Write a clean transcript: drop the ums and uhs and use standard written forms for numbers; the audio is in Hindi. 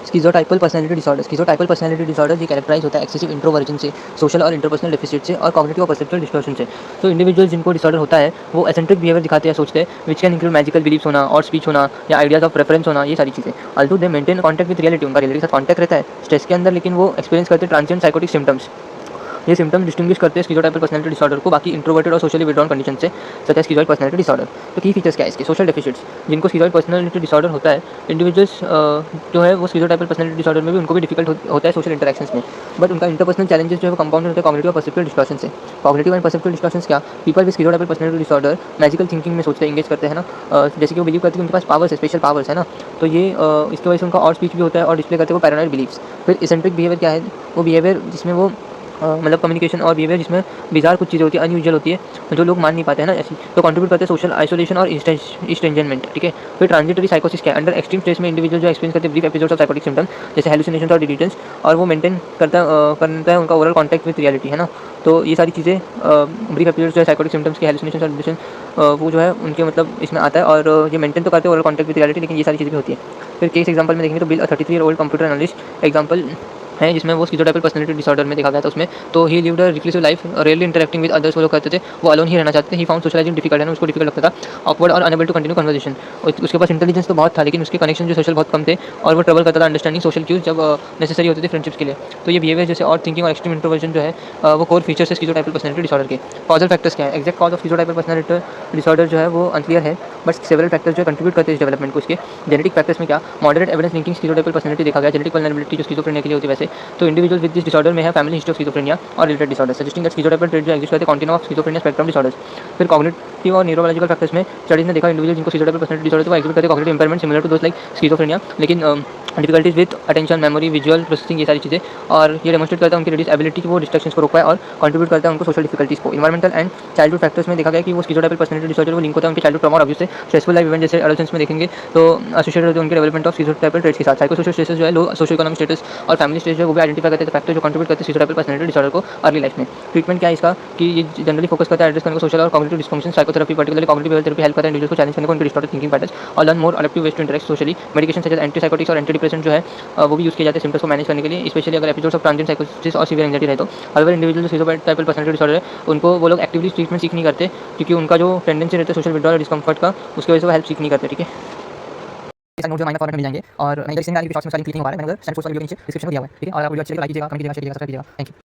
स्किज़ोटाइपल पर्सनैलिटी डिसऑर्डर ये कैरेक्टराइज़ होता है एक्सेसिव इंट्रोवर्जन से, सोशल और इंटरपर्सनल डेफिसिट से और कॉग्निटिव और परसेप्चुअल डिस्टॉर्शन से। तो इंडिविजुअल्स जिनको डिसऑर्डर होता है वो एसेंट्रिक बिहेवियर दिखाते हैं, सोचते हैं, which can include magical beliefs होना और स्पीच होना या आइडियाज़ ऑफ प्रेफरेंस होना, ये सारी चीज़ें। Although they maintain contact with reality, उनका रियलिटी के साथ कॉन्टैक्ट रहता है स्ट्रेस के अंदर, लेकिन वो एक्सपीरियंस करते हैं ट्रांसिएंट साइकोटिक सिम्पटम्स। ये सिम्पटम्स डिस्टिंग्विश करते हैं स्किज़ोटाइपल पर्सनैलिटी डिसऑर्डर को बाकी इंट्रोवर्टेड और सोशली विथड्रॉन कंडीशन से, such as schizoid personality disorder. तो की फीचर्स क्या है इसके? सोशल डेफिसिट्स, जिनको स्किज़ोइड पर्सनैलिटी डिसऑर्डर होता है, इंडिविजुअल्स जो है वो स्किज़ोटाइपल पर्सनैलिटी डिसऑर्डर में भी उनको भी डिफिकल्ट होता है सोशल इंटरैक्शंस में, बट उनका इंटरपर्सनल चैलेंजेस जो है वो कंपाउंड होते हैं कॉग्निटिव और परसेप्चुअल डिस्टॉर्शन से। कॉग्निटिव एंड परसेप्चुअल डिस्टॉर्शंस क्या? People with schizotypal personality disorder magical thinking में सोचते हैं, एंगेज करते हैं ना, जैसे कि वो बिलीव करते हैं कि उनके पास पावर्स है, स्पेशल पावर्स है ना, तो ये इसकी वजह से उनका और स्पीच भी होता है और डिस्प्ले करते हैं वो पैरानॉइड बिलीव्स। फिर एसेंट्रिक बिहेवियर क्या है? वो बिहेवियर जिसमें वो मतलब कम्युनिकेशन और बिहेवियर जिसमें बिज़ार कुछ चीज़ें होती है, अनयूजुअल होती है, जो लोग मान नहीं पाते हैं ना ऐसी, तो कंट्रीब्यूट करते हैं सोशल आइसोलेशन और इस्ट्रेंजमेंट, ठीक है। फिर ट्रांजिटरी साइकोसिस क्या है? अंडर एक्सट्रीम स्ट्रेस में इंडिविजुअल जो एक्सपीरियंस करते हैं brief episodes of psychotic symptom, जैसे हेलुसिनेशंस और डिल्यूजन्स, और वो मेंटेन करता है उनका ओवरऑल कॉन्टैक्ट विद रियलिटी, है ना। तो ये सारी चीज़ें ब्रीफ एपिसोड्स जो है साइकोटिक सिम्पटम्स के, हेलुसिनेशंस और डिल्यूजन, वो जो है उनके मतलब इसमें आता है, और ये मेंटेन तो करते हैं ओवरऑल कॉन्टैक्ट विद रियलिटी, लेकिन ये सारी चीज़ें भी होती है। फिर केस एग्जांपल में देखेंगे तो bill, 33 year old computer analyst example है, जिसमें वो स्किज़ोटाइपल पर्सनैलिटी डिसऑर्डर में देखा गया था उसमें। तो ही lived a reclusive life, rarely interacting with others, वो लोग कहते थे वो अलोन ही रहना चाहते थे। ही फाउंड सोशलाइजिंग डिफिकल्ट, है ना, उसको डिफिकल्ट लगता था, ऑकवर्ड और अनेबल टू कंटिन्यू कन्वर्सेशन। उसके पास इंटेलिजेंस तो बहुत था, लेकिन उसके कनेक्शन जो सोशल बहुत कम थे, और वो ट्रबल करता था अंडरस्टैंडिंग सोशल क्यूज जब नेसेसरी होते थे फ्रेंडशिप्स के लिए। तो ये बिहेवियर जैसे और थिंकिंग और एक्सट्रीम इंट्रोवर्जन जो है वो कोर फीचर्स है स्किज़ोटाइपल पर्सनैलिटी डिसऑर्डर के। कॉजल फैक्टर्स क्या है? Exact cause of schizotypal personality disorder जो है वो अनक्लियर है, बट सेवरल फैक्टर्स जो कंट्रीब्यूट करते हैं इस डेवलपमेंट को इसके। जेनेटिक फैक्टर्स में क्या? मॉडरेट एविडेंस लिंकिंग स्किज़ोटाइपल पर्सनैलिटी देखा गया, जेनेटिक वल्नरेबिलिटी जो स्किज़ोफ्रेनिया के लिए होती है वैसे। तो इंडिविजुअल विद दिस डिसऑर्डर में है फैमिली हिस्ट्री ऑफ स्किज़ोफ्रेनिया और related disorders, suggesting that schizotypal trait जो एग्जिस्ट करते हैं continuum of schizophrenia spectrum disorders. फिर कॉग्निटिव और न्यूरोलॉजिकल फैक्टर्स में स्टडीज ने देखा इंडिविजुअल जिनको स्किज़ोटाइपल पर्सनैलिटी डिसऑर्डर वो एग्जिबिट करते हैं cognitive impairment similar to those like schizophrenia, लेकिन difficulties with attention, memory, visual processing, ये सारी चीज़ें, और ये डेमोस्ट्रेट करता है उनकी रिड्यूस एबिलिटी कि वो डिस्ट्रैक्शंस को रोक पाए, और कंट्रीब्यूट करता है उनको सोशल डिफिकल्टीज को। इन्वायरमेंटल एंड चाइल्डहुड फैक्टर्स में देखा गया कि वो स्किज़ोटाइपल पर्सनैलिटी डिसऑर्डर वो लिंक होता है उनके चाइल्डहुड ट्रॉमा और अब्यूज से। स्ट्रेसफुल लाइफ इवेंट जैसे एडोलेसेंस में देखेंगे तो एसोसिएटेड होते हैं उनके डेवलपमेंट ऑफ स्किज़ोटाइपल ट्रेट्स के साथ। साइकोसोशल स्ट्रेसेस जो है लो सोशो इकोनॉमिक स्टेटस और फैमिली स्टेज जो है वो भी आइडेंटिफाई करते हैं फैक्टर जो कंट्रीब्यूट करते हैं स्किज़ोटाइपल पर्सनैलिटी डिसऑर्डर को अर्ली लाइफ में। ट्रीटमेंट क्या है इसका? कि ये जनरली फोकस करता है एड्रेस करने को सोशल और cognitive dysfunction. Psychotherapy particularly cognitive behaviour therapy help करता है इंडिविजुअल को चैलेंज करने को, उनके डिस्टॉर्टेड थिंकिंग पैटर्न्स, और learn more adaptive ways to interact socially. Medication such as antipsychotics और एंटी डिप्रेसेंट जो है वो भी यूज़ किए जाते हैं सिम्पटम्स को मैनेज करने के लिए, स्पेशली अगर एपिसोड्स ऑफ ट्रांजिएंट साइकोसिस और सीवियर एंग्जायटी रहे तो। हाउएवर इंडिविजुअल जो स्किज़ोटाइपल पर्सनैलिटी डिसऑर्डर है उनको वो लोग एक्टिवली ट्रीटमेंट सीख नहीं करते, क्योंकि उनका जो टेंडेंसी रहता है सोशल विड्रॉल और डिस्कम्फर्ट का, उसकी वजह से वो हेल्प सीख नहीं करते, ठीक है। नोट जो माइनर फॉर्मेट में मिल जाएंगे, और मैं इधर इसलिए शॉर्ट्स में सारी क्लिक नहीं हो रहा है, मैंने अगर सेंड फोर्स का वीडियो नीचे डिस्क्रिप्शन में दिया हुआ है, ठीक है। और आप वीडियो अच्छी लगी तो लाइक कीजिएगा, कमेंट कीजिएगा, शेयर कीजिएगा, सब्सक्राइब कीजिएगा। Thank you.